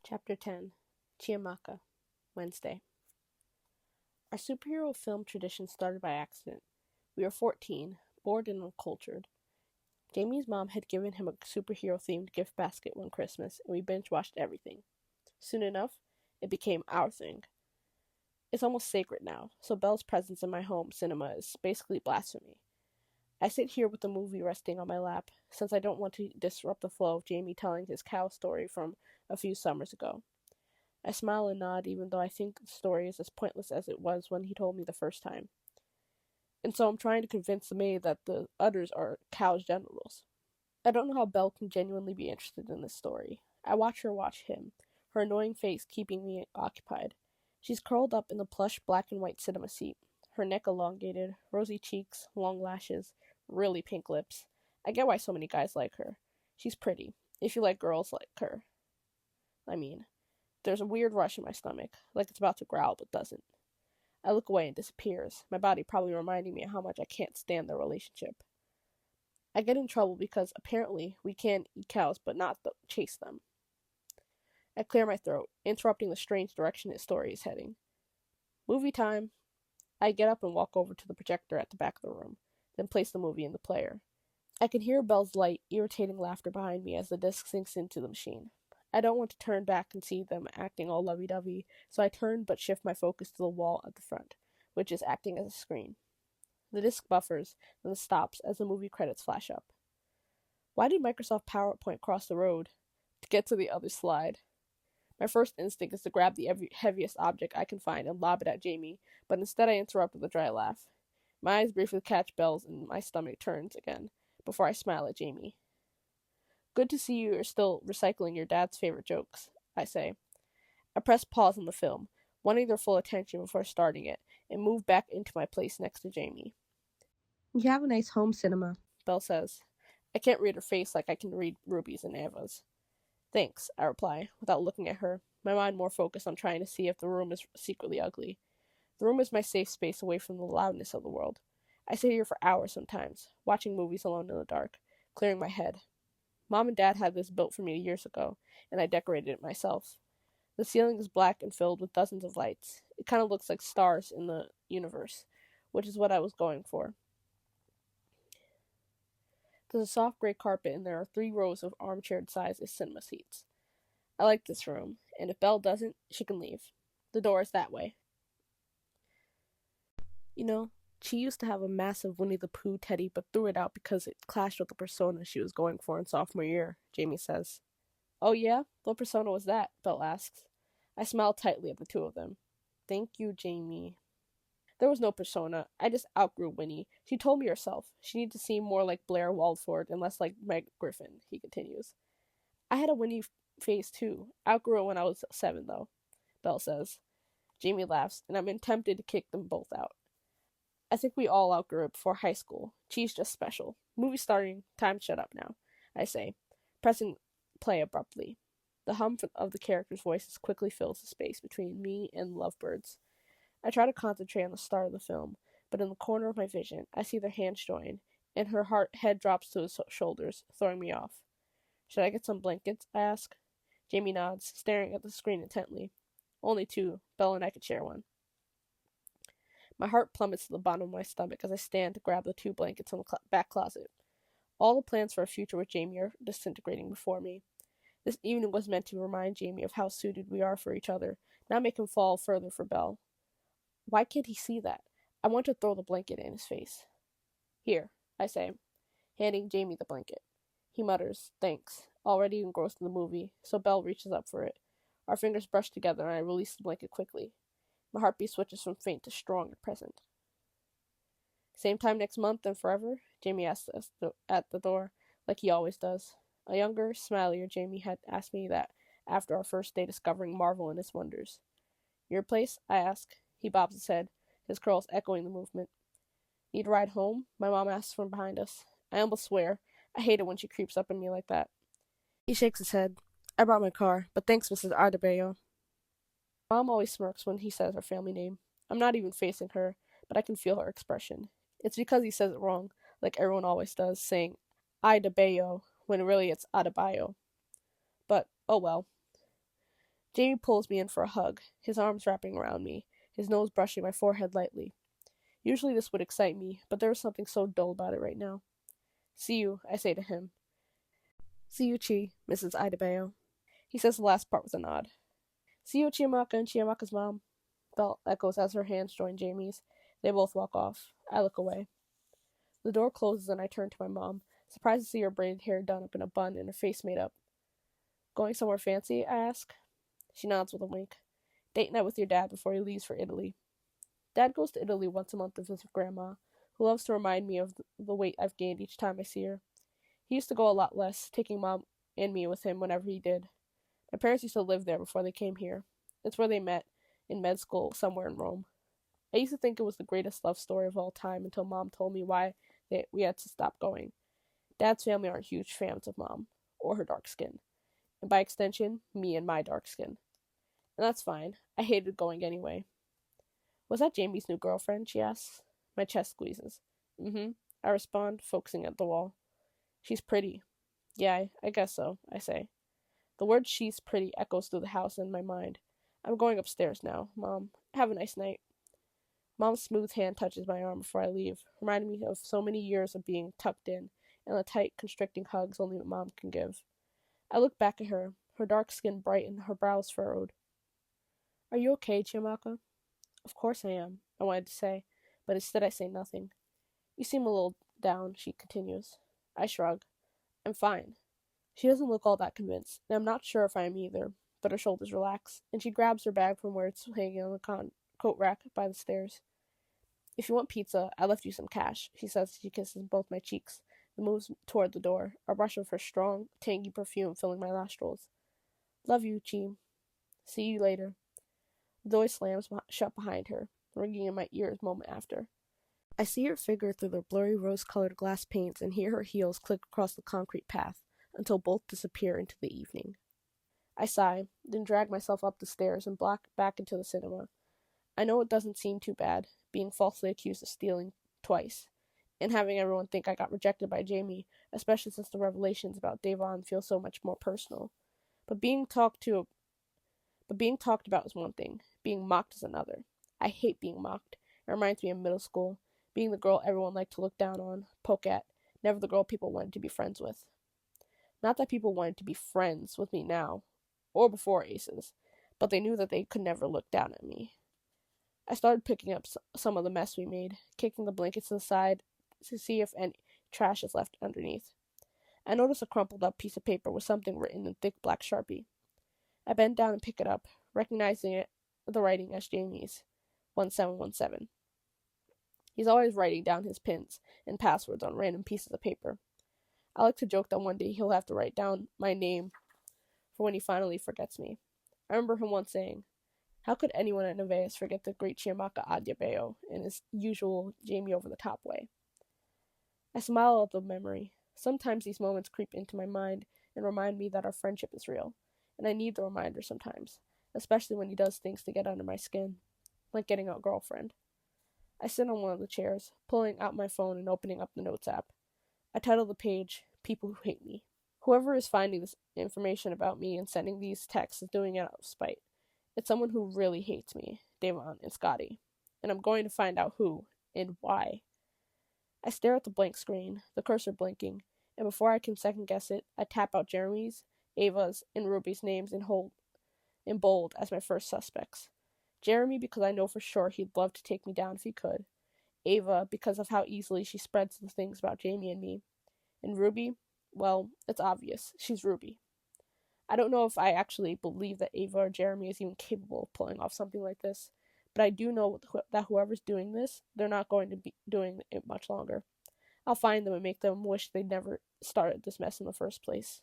Chapter 10 Chiamaka, Wednesday. Our superhero film tradition started by accident. We were 14, bored and uncultured. Jamie's mom had given him a superhero themed gift basket one Christmas, and we binge watched everything. Soon enough, it became our thing. It's almost sacred now, so Belle's presence in my home cinema is basically blasphemy. I sit here with the movie resting on my lap, since I don't want to disrupt the flow of Jamie telling his cow story from a few summers ago. I smile and nod, even though I think the story is as pointless as it was when he told me the first time. And so I'm trying to convince the maid that the udders are cow's genitals. I don't know how Belle can genuinely be interested in this story. I watch her watch him, her annoying face keeping me occupied. She's curled up in the plush black and white cinema seat, her neck elongated, rosy cheeks, long lashes, really pink lips. I get why so many guys like her. She's pretty, if you like girls like her. There's a weird rush in my stomach, like it's about to growl but doesn't. I look away and disappears, my body probably reminding me how much I can't stand their relationship. I get in trouble because apparently we can eat cows but not chase them. I clear my throat, interrupting the strange direction his story is heading. Movie time! I get up and walk over to the projector at the back of the room, then place the movie in the player. I can hear Belle's light, irritating laughter behind me as the disc sinks into the machine. I don't want to turn back and see them acting all lovey-dovey, so I turn but shift my focus to the wall at the front, which is acting as a screen. The disc buffers, then stops as the movie credits flash up. Why did Microsoft PowerPoint cross the road? To get to the other slide. My first instinct is to grab the heaviest object I can find and lob it at Jamie, but instead I interrupt with a dry laugh. My eyes briefly catch Belle's and my stomach turns again, before I smile at Jamie. Good to see you are still recycling your dad's favorite jokes, I say. I press pause on the film, wanting their full attention before starting it, and move back into my place next to Jamie. You have a nice home cinema, Belle says. I can't read her face like I can read Ruby's and Ava's. Thanks, I reply, without looking at her, my mind more focused on trying to see if the room is secretly ugly. The room is my safe space away from the loudness of the world. I sit here for hours sometimes, watching movies alone in the dark, clearing my head. Mom and Dad had this built for me years ago, and I decorated it myself. The ceiling is black and filled with dozens of lights. It kind of looks like stars in the universe, which is what I was going for. There's a soft gray carpet, and there are 3 rows of armchair-sized cinema seats. I like this room, and if Belle doesn't, she can leave. The door is that way. You know, she used to have a massive Winnie the Pooh teddy, but threw it out because it clashed with the persona she was going for in sophomore year, Jamie says. Oh yeah? What persona was that? Belle asks. I smile tightly at the two of them. Thank you, Jamie. There was no persona. I just outgrew Winnie. She told me herself. She needed to seem more like Blair Waldford and less like Meg Griffin, he continues. I had a Winnie phase too. Outgrew it when I was 7, though, Belle says. Jamie laughs, and I'm tempted to kick them both out. I think we all outgrew it before high school. She's just special. Movie starting. Time to shut up now, I say, pressing play abruptly. The hum of the characters' voices quickly fills the space between me and lovebirds. I try to concentrate on the start of the film, but in the corner of my vision, I see their hands join, and her head drops to his shoulders, throwing me off. Should I get some blankets? I ask. Jamie nods, staring at the screen intently. Only 2. Belle and I could share one. My heart plummets to the bottom of my stomach as I stand to grab the 2 blankets in the back closet. All the plans for a future with Jamie are disintegrating before me. This evening was meant to remind Jamie of how suited we are for each other, not make him fall further for Belle. Why can't he see that? I want to throw the blanket in his face. Here, I say, handing Jamie the blanket. He mutters, thanks, already engrossed in the movie, so Belle reaches up for it. Our fingers brush together and I release the blanket quickly. My heartbeat switches from faint to strong at present. Same time next month and forever? Jamie asks us at the door, like he always does. A younger, smilier Jamie had asked me that after our first day discovering Marvel and its wonders. Your place? I ask. He bobs his head, his curls echoing the movement. Need a ride home? My mom asks from behind us. I almost swear. I hate it when she creeps up on me like that. He shakes his head. I brought my car, but thanks, Mrs. Ardebayo. Mom always smirks when he says her family name. I'm not even facing her, but I can feel her expression. It's because he says it wrong, like everyone always does, saying Adebayo when really it's Adebayo. But, oh well. Jamie pulls me in for a hug, his arms wrapping around me, his nose brushing my forehead lightly. Usually this would excite me, but there was something so dull about it right now. See you, I say to him. See you, Chi, Mrs. Idabayo. He says the last part with a nod. See you, Chiamaka and Chiamaka's mom. Belle echoes as her hands join Jamie's. They both walk off. I look away. The door closes and I turn to my mom, surprised to see her braided hair done up in a bun and her face made up. Going somewhere fancy? I ask. She nods with a wink. Date night with your dad before he leaves for Italy. Dad goes to Italy once a month to visit Grandma, who loves to remind me of the weight I've gained each time I see her. He used to go a lot less, taking Mom and me with him whenever he did. My parents used to live there before they came here. It's where they met, in med school somewhere in Rome. I used to think it was the greatest love story of all time until Mom told me why we had to stop going. Dad's family aren't huge fans of Mom, or her dark skin, and by extension, me and my dark skin. And that's fine. I hated going anyway. Was that Jamie's new girlfriend? She asks. My chest squeezes. Mm-hmm, I respond, focusing at the wall. She's pretty. Yeah, I guess so, I say. The word she's pretty echoes through the house in my mind. I'm going upstairs now, Mom. Have a nice night. Mom's smooth hand touches my arm before I leave, reminding me of so many years of being tucked in, and the tight, constricting hugs only Mom can give. I look back at her, her dark skin bright and her brows furrowed. Are you okay, Chiamaka? Of course I am, I wanted to say, but instead I say nothing. You seem a little down, she continues. I shrug. I'm fine. She doesn't look all that convinced, and I'm not sure if I am either, but her shoulders relax, and she grabs her bag from where it's hanging on the coat rack by the stairs. If you want pizza, I left you some cash, she says as she kisses both my cheeks, and moves toward the door, a rush of her strong, tangy perfume filling my nostrils. Love you, Chi. See you later. The door slams shut behind her, ringing in my ears a moment after. I see her figure through the blurry rose-colored glass panes and hear her heels click across the concrete path, until both disappear into the evening. I sigh, then drag myself up the stairs and back into the cinema. I know it doesn't seem too bad, being falsely accused of stealing twice, and having everyone think I got rejected by Jamie, especially since the revelations about Devon feel so much more personal. But being talked about is one thing, being mocked is another. I hate being mocked. It reminds me of middle school, being the girl everyone liked to look down on, poke at, never the girl people wanted to be friends with. Not that people wanted to be friends with me now, or before Aces, but they knew that they could never look down at me. I started picking up some of the mess we made, kicking the blankets to the side to see if any trash is left underneath. I notice a crumpled up piece of paper with something written in thick black Sharpie. I bend down and pick it up, recognizing the writing as Jamie's, 1717. He's always writing down his pins and passwords on random pieces of paper. I like to joke that one day he'll have to write down my name for when he finally forgets me. I remember him once saying, how could anyone at Nevaeh forget the great Chiamaka Adebayo in his usual Jamie over-the-top way? I smile at the memory. Sometimes these moments creep into my mind and remind me that our friendship is real, and I need the reminder sometimes, especially when he does things to get under my skin, like getting a girlfriend. I sit on one of the chairs, pulling out my phone and opening up the Notes app. I title the page, People Who Hate Me. Whoever is finding this information about me and sending these texts is doing it out of spite. It's someone who really hates me, Davon and Scotty, and I'm going to find out who and why. I stare at the blank screen, the cursor blinking, and before I can second guess it, I tap out Jeremy's, Ava's, and Ruby's names in bold as my first suspects. Jeremy because I know for sure he'd love to take me down if he could. Ava because of how easily she spreads the things about Jamie and me. And Ruby, well, it's obvious. She's Ruby. I don't know if I actually believe that Ava or Jeremy is even capable of pulling off something like this, but I do know that whoever's doing this, they're not going to be doing it much longer. I'll find them and make them wish they'd never started this mess in the first place.